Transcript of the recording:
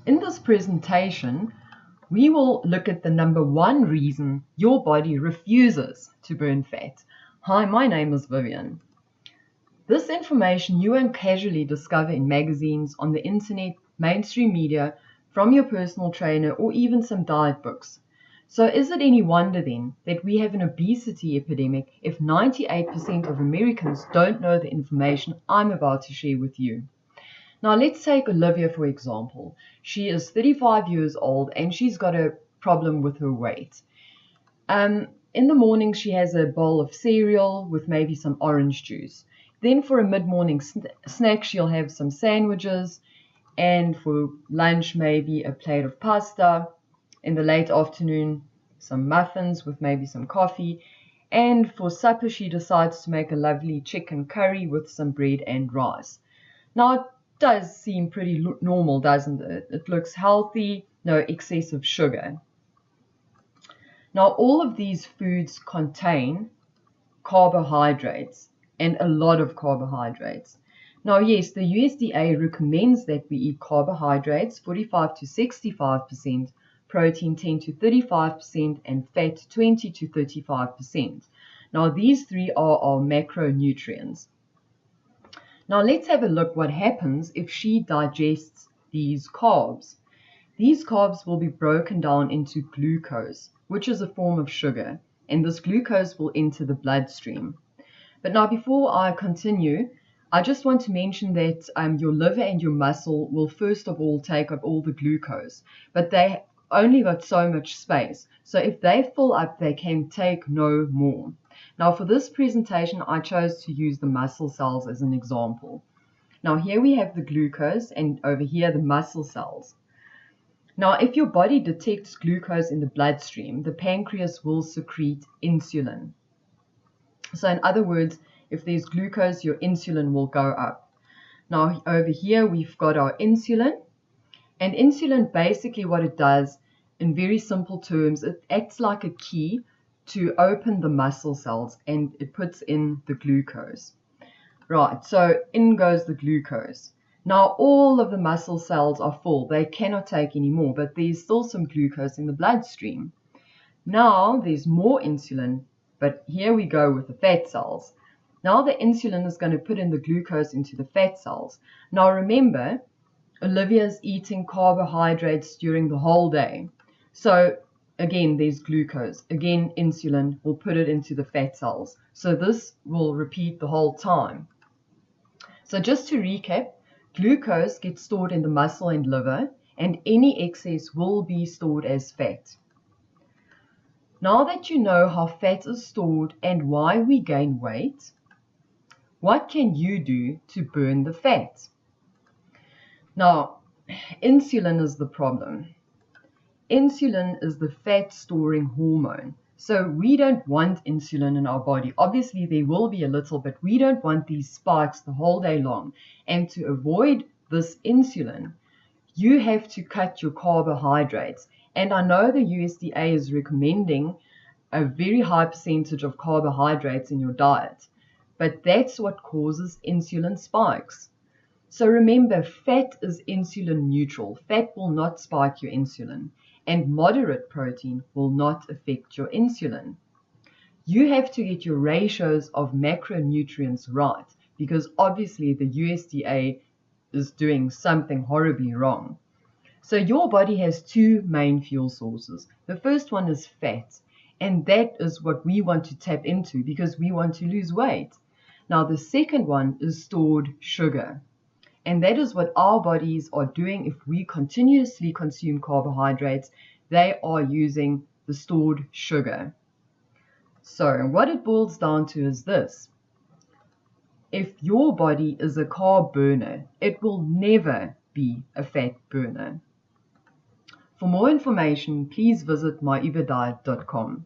In this presentation, we will look at the number one reason your body refuses to burn fat. Hi, my name is Vivian. This information you won't casually discover in magazines, on the internet, mainstream media, from your personal trainer, or even some diet books. So is it any wonder then that we have an obesity epidemic if 98% of Americans don't know the information I'm about to share with you? Now let's take Olivia for example. She is 35 years old and she's got a problem with her weight. In the morning she has a bowl of cereal with maybe some orange juice. Then for a mid-morning snack she'll have some sandwiches, and for lunch maybe a plate of pasta. In the late afternoon some muffins with maybe some coffee, and for supper she decides to make a lovely chicken curry with some bread and rice. Now it does seem pretty normal, doesn't it? It looks healthy, no excessive sugar. Now all of these foods contain carbohydrates, and a lot of carbohydrates. Now yes, the USDA recommends that we eat carbohydrates 45 to 65%, protein 10 to 35%, and fat 20 to 35%. Now these three are our macronutrients. Now let's have a look what happens if she digests these carbs. These carbs will be broken down into glucose, which is a form of sugar, and this glucose will enter the bloodstream. But now before I continue, I just want to mention that your liver and your muscle will first of all take up all the glucose, but they only got so much space. So if they fill up, they can take no more. Now for this presentation, I chose to use the muscle cells as an example. Now here we have the glucose and over here the muscle cells. Now if your body detects glucose in the bloodstream, the pancreas will secrete insulin. So in other words, if there's glucose, your insulin will go up. Now over here we've got our insulin, and insulin basically what it does, in very simple terms, it acts like a key to open the muscle cells and it puts in the glucose. Right, so in goes the glucose. Now all of the muscle cells are full, they cannot take any more, but there's still some glucose in the bloodstream. Now there's more insulin, but here we go with the fat cells. Now the insulin is going to put in the glucose into the fat cells. Now remember, Olivia's eating carbohydrates during the whole day. So again, there's glucose. Again, insulin will put it into the fat cells. So this will repeat the whole time. So just to recap, glucose gets stored in the muscle and liver, and any excess will be stored as fat. Now that you know how fat is stored and why we gain weight, what can you do to burn the fat? Now, insulin is the problem. Insulin is the fat-storing hormone. So we don't want insulin in our body. Obviously, there will be a little, but we don't want these spikes the whole day long. And to avoid this insulin, you have to cut your carbohydrates. And I know the USDA is recommending a very high percentage of carbohydrates in your diet, but that's what causes insulin spikes. So remember, fat is insulin neutral. Fat will not spike your insulin, and moderate protein will not affect your insulin. You have to get your ratios of macronutrients right, because obviously the USDA is doing something horribly wrong. So your body has two main fuel sources. The first one is fat, and that is what we want to tap into because we want to lose weight. Now the second one is stored sugar, and that is what our bodies are doing. If we continuously consume carbohydrates, they are using the stored sugar. So what it boils down to is this: if your body is a carb burner, it will never be a fat burner. For more information, please visit myuberdiet.com.